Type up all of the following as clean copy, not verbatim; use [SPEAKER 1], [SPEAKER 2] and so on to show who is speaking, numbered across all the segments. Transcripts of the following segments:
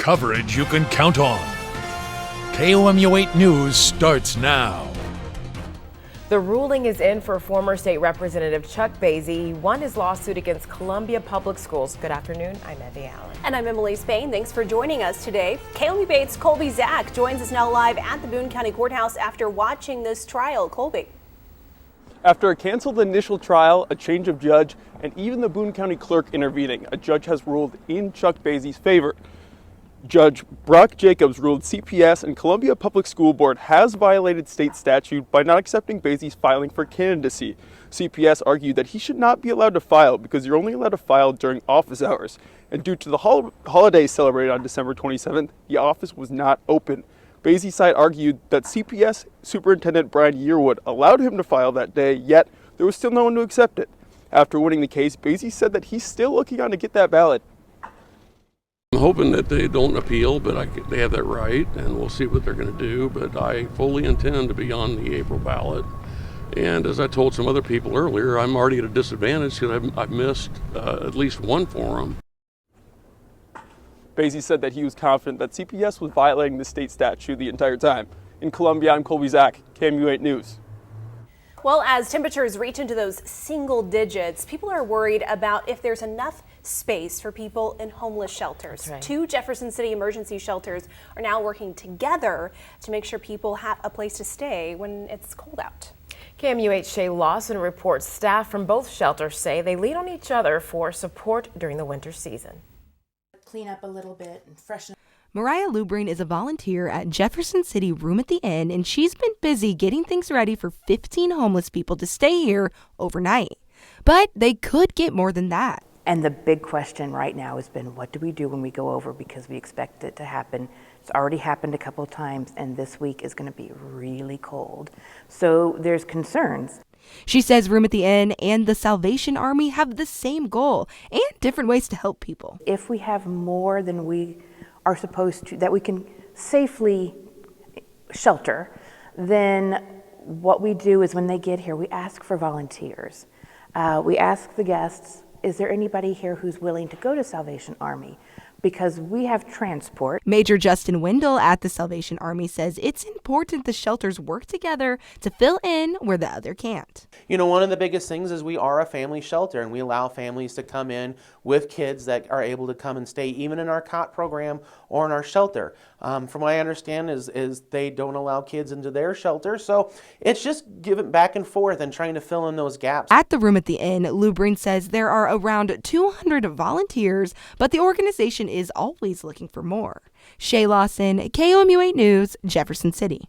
[SPEAKER 1] Coverage you can count on. KOMU 8 News starts now.
[SPEAKER 2] The ruling is in for former state representative Chuck Basie. He won his lawsuit against Columbia Public Schools. Good afternoon, I'm Evie Allen.
[SPEAKER 3] And I'm Emily Spain. Thanks for joining us today. KOMU 8's Colby Zach joins us now live at the Boone County Courthouse after watching this trial. Colby.
[SPEAKER 4] After a canceled initial trial, a change of judge, and even the Boone County clerk intervening, a judge has ruled in Chuck Basie's favor. Judge Brock Jacobs ruled CPS and Columbia Public School Board has violated state statute by not accepting Basie's filing for candidacy. CPS argued that he should not be allowed to file because you're only allowed to file during office hours. And due to the holiday celebrated on December 27th, the office was not open. Basie's side argued that CPS Superintendent Brian Yearwood allowed him to file that day, yet there was still no one to accept it. After winning the case, Basie said that he's still looking on to get that ballot.
[SPEAKER 5] I'm hoping that they don't appeal, but they have that right, and we'll see what they're going to do. But I fully intend to be on the April ballot. And as I told some other people earlier, I'm already at a disadvantage because I've missed at least one forum.
[SPEAKER 4] Basie said that he was confident that CPS was violating the state statute the entire time. In Columbia, I'm Colby Zach, KOMU 8 News.
[SPEAKER 3] Well, as temperatures reach into those single digits, people are worried about if there's enough space for people in homeless shelters. Right. 2 Jefferson City emergency shelters are now working together to make sure people have a place to stay when it's cold out.
[SPEAKER 2] KOMU 8's Shay Lawson reports staff from both shelters say they lean on each other for support during the winter season.
[SPEAKER 6] Clean up a little bit and freshen.
[SPEAKER 7] Mariah Lubrine is a volunteer at Jefferson City Room at the Inn, and she's been busy getting things ready for 15 homeless people to stay here overnight. But they could get more than that.
[SPEAKER 6] And the big question right now has been, what do we do when we go over, because we expect it to happen. It's already happened a couple of times, and this week is going to be really cold. So there's concerns.
[SPEAKER 7] She says Room at the Inn and the Salvation Army have the same goal and different ways to help people.
[SPEAKER 6] If we have more than we are supposed to, that we can safely shelter, then what we do is when they get here, we ask for volunteers. We ask the guests, is there anybody here who's willing to go to Salvation Army? Because we have transport.
[SPEAKER 7] Major Justin Wendell at the Salvation Army says it's important the shelters work together to fill in where the other can't.
[SPEAKER 8] You know, one of the biggest things is we are a family shelter, and we allow families to come in with kids that are able to come and stay even in our COT program or in our shelter. From what I understand is they don't allow kids into their shelter, so it's just giving back and forth and trying to fill in those gaps.
[SPEAKER 7] At the Room at the Inn, Lubrine says there are around 200 volunteers, but the organization is always looking for more. Shay Lawson, KOMU 8 News, Jefferson City.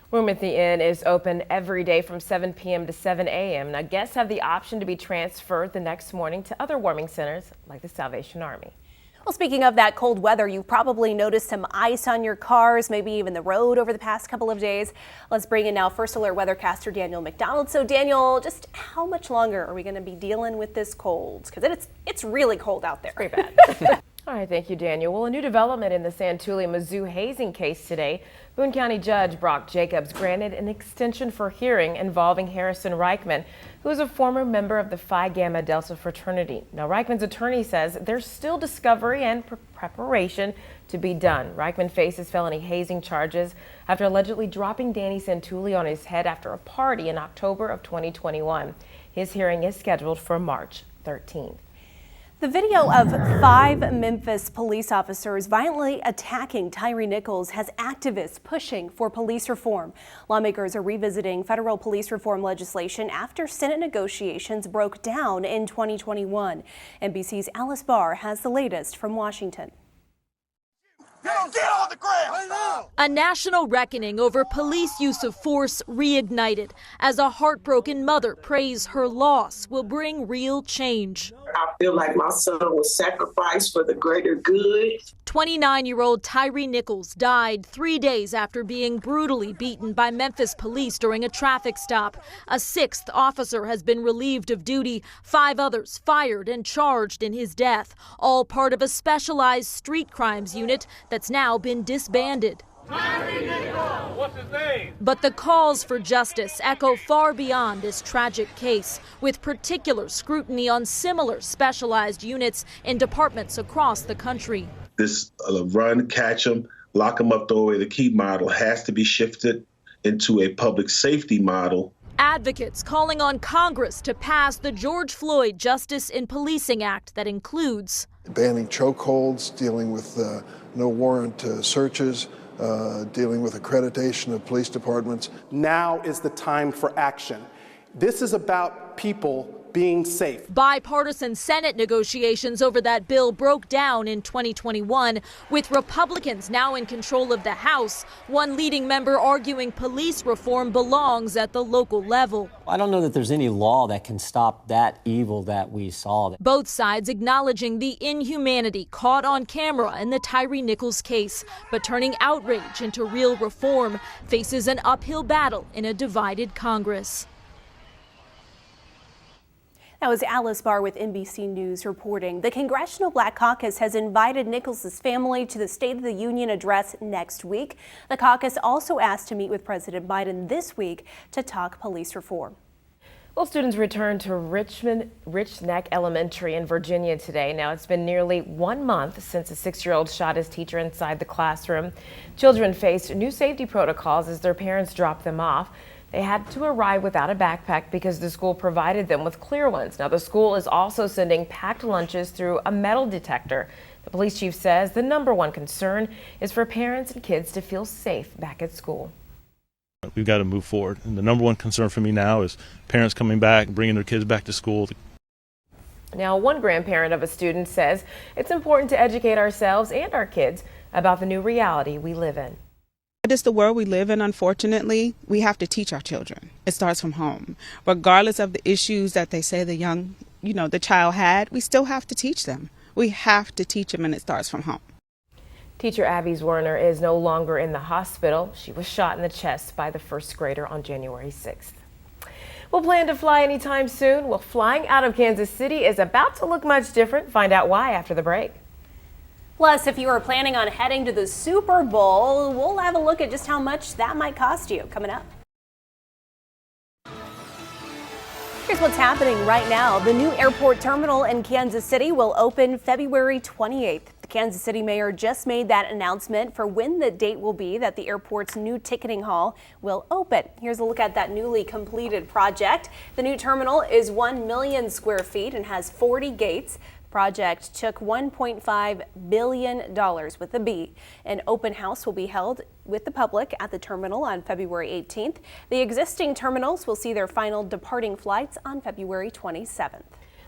[SPEAKER 2] Room at the Inn is open every day from 7 p.m. to 7 a.m. Now, guests have the option to be transferred the next morning to other warming centers like the Salvation Army.
[SPEAKER 3] Well, speaking of that cold weather, you've probably noticed some ice on your cars, maybe even the road over the past couple of days. Let's bring in now First Alert weathercaster Daniel McDonald. So Daniel, just how much longer are we going to be dealing with this cold? Because it's really cold out there.
[SPEAKER 2] Pretty bad. All right, thank you, Daniel. Well, a new development in the Santulli-Mizzou hazing case today. Boone County Judge Brock Jacobs granted an extension for hearing involving Harrison Reichman, who is a former member of the Phi Gamma Delta fraternity. Now, Reichman's attorney says there's still discovery and preparation to be done. Reichman faces felony hazing charges after allegedly dropping Danny Santulli on his head after a party in October of 2021. His hearing is scheduled for March 13th.
[SPEAKER 3] The video of 5 Memphis police officers violently attacking Tyree Nichols has activists pushing for police reform. Lawmakers are revisiting federal police reform legislation after Senate negotiations broke down in 2021. NBC's Alice Barr has the latest from Washington.
[SPEAKER 9] Get on the ground! A national reckoning over police use of force reignited as a heartbroken mother prays her loss will bring real change.
[SPEAKER 10] I feel like my son was sacrificed for the greater good.
[SPEAKER 9] 29-year-old Tyree Nichols died 3 days after being brutally beaten by Memphis police during a traffic stop. A 6th officer has been relieved of duty. 5 others fired and charged in his death, all part of a specialized street crimes unit that's now been disbanded.
[SPEAKER 11] What's his name?
[SPEAKER 9] But the calls for justice echo far beyond this tragic case, with particular scrutiny on similar specialized units in departments across the country.
[SPEAKER 12] This run, catch them, lock them up, throw away the key model has to be shifted into a public safety model.
[SPEAKER 9] Advocates calling on Congress to pass the George Floyd Justice in Policing Act that includes
[SPEAKER 13] banning chokeholds, dealing with no warrant searches, dealing with accreditation of police departments.
[SPEAKER 14] Now is the time for action. This is about people being safe.
[SPEAKER 9] Bipartisan Senate negotiations over that bill broke down in 2021, with Republicans now in control of the House, one leading member arguing police reform belongs at the local level.
[SPEAKER 15] I don't know that there's any law that can stop that evil that we saw.
[SPEAKER 9] Both sides acknowledging the inhumanity caught on camera in the Tyre Nichols case, but turning outrage into real reform faces an uphill battle in a divided Congress.
[SPEAKER 3] That was Alice Barr with NBC News reporting. The Congressional Black Caucus has invited Nichols' family to the State of the Union address next week. The caucus also asked to meet with President Biden this week to talk police reform.
[SPEAKER 2] Well, students returned to Rich Neck Elementary in Virginia today. Now, it's been nearly 1 month since a 6-year-old shot his teacher inside the classroom. Children faced new safety protocols as their parents dropped them off. They had to arrive without a backpack because the school provided them with clear ones. Now, the school is also sending packed lunches through a metal detector. The police chief says the #1 concern is for parents and kids to feel safe back at school.
[SPEAKER 16] We've got to move forward. And the #1 concern for me now is parents coming back, bringing their kids back to school.
[SPEAKER 2] Now, one grandparent of a student says it's important to educate ourselves and our kids about the new reality we live in.
[SPEAKER 17] It's the world we live in, unfortunately. We have to teach our children. It starts from home. Regardless of the issues that they say the child had, we still have to teach them. We have to teach them, and it starts from home.
[SPEAKER 2] Teacher Abby Werner is no longer in the hospital. She was shot in the chest by the first grader on January 6th. We'll plan to fly anytime soon. Well, flying out of Kansas City is about to look much different. Find out why after the break.
[SPEAKER 3] Plus, if you are planning on heading to the Super Bowl, we'll have a look at just how much that might cost you coming up. Here's what's happening right now. The new airport terminal in Kansas City will open February 28th. The Kansas City mayor just made that announcement for when the date will be that the airport's new ticketing hall will open. Here's a look at that newly completed project. The new terminal is 1 million square feet and has 40 gates. Project took $1.5 billion with a B. An open house will be held with the public at the terminal on February 18th. The existing terminals will see their final departing flights on February 27th.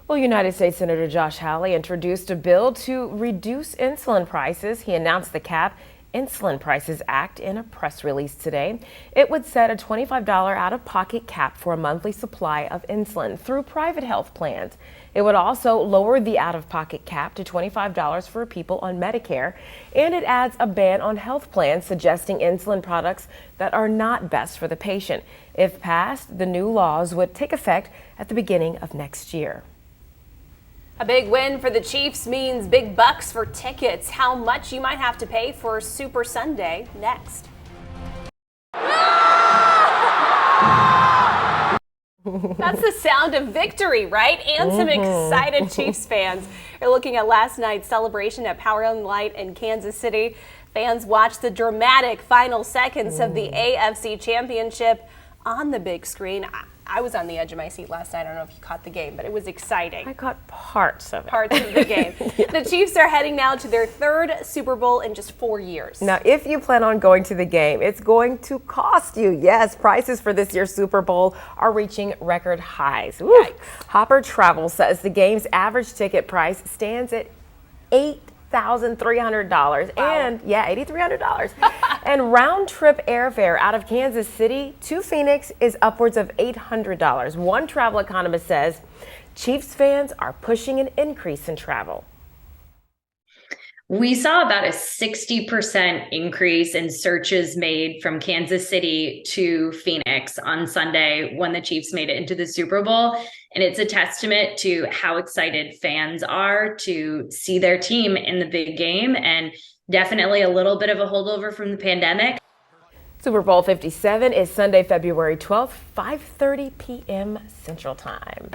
[SPEAKER 2] Well, United States Senator Josh Hawley introduced a bill to reduce insulin prices. He announced the CAP Insulin Prices Act in a press release today. It would set a $25 out-of-pocket cap for a monthly supply of insulin through private health plans. It would also lower the out-of-pocket cap to $25 for people on Medicare, and it adds a ban on health plans suggesting insulin products that are not best for the patient. If passed, the new laws would take effect at the beginning of next year.
[SPEAKER 3] A big win for the Chiefs means big bucks for tickets. How much you might have to pay for Super Sunday next. That's the sound of victory, right? And some excited Chiefs fans. You're looking at last night's celebration at Power and Light in Kansas City. Fans watched the dramatic final seconds of the AFC Championship on the big screen. I was on the edge of my seat last night. I don't know if you caught the game, but it was exciting.
[SPEAKER 2] I caught parts of it.
[SPEAKER 3] Parts of the game. The Chiefs are heading now to their 3rd Super Bowl in just 4 years.
[SPEAKER 2] Now, if you plan on going to the game, it's going to cost you. Yes, prices for this year's Super Bowl are reaching record highs. Hopper Travel says the game's average ticket price stands at $8,300 and $8,300 and round-trip airfare out of Kansas City to Phoenix is upwards of $800. One travel economist says Chiefs fans are pushing an increase in travel.
[SPEAKER 18] We saw about a 60% increase in searches made from Kansas City to Phoenix on Sunday when the Chiefs made it into the Super Bowl. And it's a testament to how excited fans are to see their team in the big game, and definitely a little bit of a holdover from the pandemic.
[SPEAKER 2] Super Bowl 57 is Sunday, February 12th, 5:30 p.m. Central Time.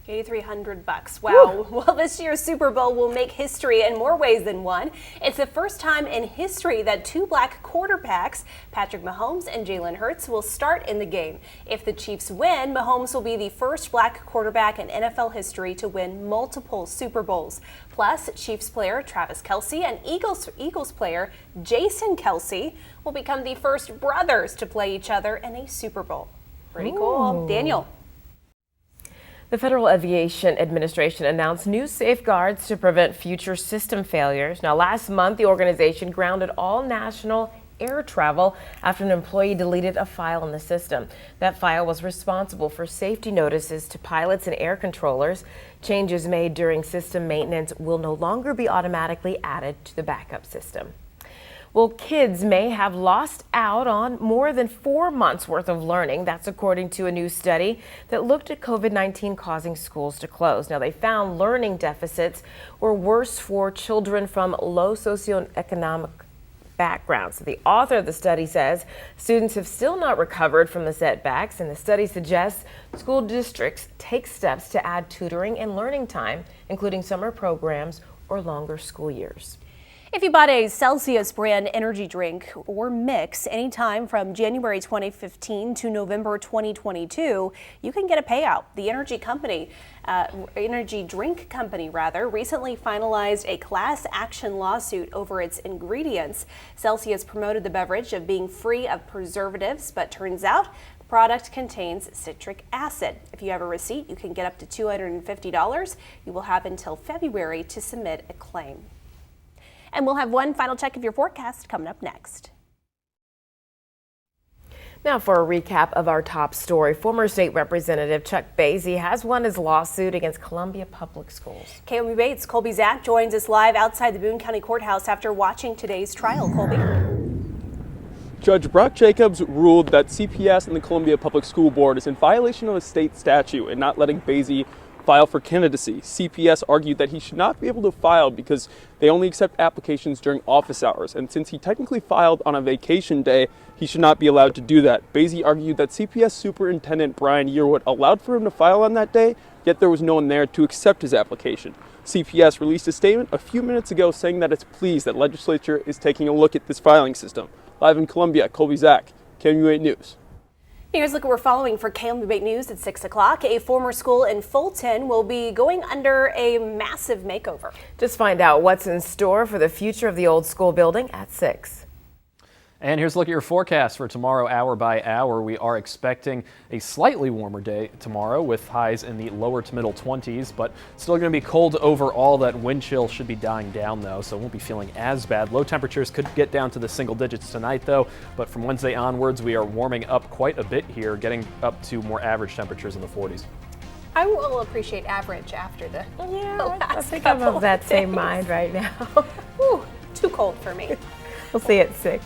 [SPEAKER 3] $8,300. Wow. Well, this year's Super Bowl will make history in more ways than one. It's the first time in history that two black quarterbacks, Patrick Mahomes and Jalen Hurts, will start in the game. If the Chiefs win, Mahomes will be the first black quarterback in NFL history to win multiple Super Bowls. Plus, Chiefs player Travis Kelce and Eagles player Jason Kelce will become the first brothers to play each other in a Super Bowl. Pretty cool. Daniel.
[SPEAKER 2] The Federal Aviation Administration announced new safeguards to prevent future system failures. Now, last month, the organization grounded all national air travel after an employee deleted a file in the system. That file was responsible for safety notices to pilots and air controllers. Changes made during system maintenance will no longer be automatically added to the backup system. Well, kids may have lost out on more than 4 months worth of learning. That's according to a new study that looked at COVID-19 causing schools to close. Now, they found learning deficits were worse for children from low socioeconomic backgrounds. The author of the study says students have still not recovered from the setbacks, and the study suggests school districts take steps to add tutoring and learning time, including summer programs or longer school years.
[SPEAKER 3] If you bought a Celsius brand energy drink or mix anytime from January 2015 to November 2022, you can get a payout. The energy drink company recently finalized a class action lawsuit over its ingredients. Celsius promoted the beverage of being free of preservatives, but turns out the product contains citric acid. If you have a receipt, you can get up to $250. You will have until February to submit a claim. And we'll have one final check of your forecast coming up next.
[SPEAKER 2] Now for a recap of our top story, former state representative Chuck Basie has won his lawsuit against Columbia Public Schools.
[SPEAKER 3] KOMU Bates, Colby Zach joins us live outside the Boone County Courthouse after watching today's trial. Colby.
[SPEAKER 4] Judge Brock Jacobs ruled that CPS and the Columbia Public School Board is in violation of a state statute and not letting Basie file for candidacy. CPS argued that he should not be able to file because they only accept applications during office hours, and since he technically filed on a vacation day, he should not be allowed to do that. Basie argued that CPS Superintendent Brian Yearwood allowed for him to file on that day, yet there was no one there to accept his application. CPS released a statement a few minutes ago saying that it's pleased that legislature is taking a look at this filing system. Live in Columbia, Colby Zach, KOMU 8 News.
[SPEAKER 3] Here's a look at what we're following for KOMU 8 News at 6 o'clock. A former school in Fulton will be going under a massive makeover.
[SPEAKER 2] Just find out what's in store for the future of the old school building at 6.
[SPEAKER 19] And here's a look at your forecast for tomorrow, hour by hour. We are expecting a slightly warmer day tomorrow with highs in the lower to middle 20s, but still going to be cold overall. That wind chill should be dying down though, so it won't be feeling as bad. Low temperatures could get down to the single digits tonight though, but from Wednesday onwards, we are warming up quite a bit here, getting up to more average temperatures in the 40s.
[SPEAKER 3] I will appreciate average after the
[SPEAKER 2] I think I'm of that same mind right now.
[SPEAKER 3] Whew, too cold for me.
[SPEAKER 2] We'll see you at 6.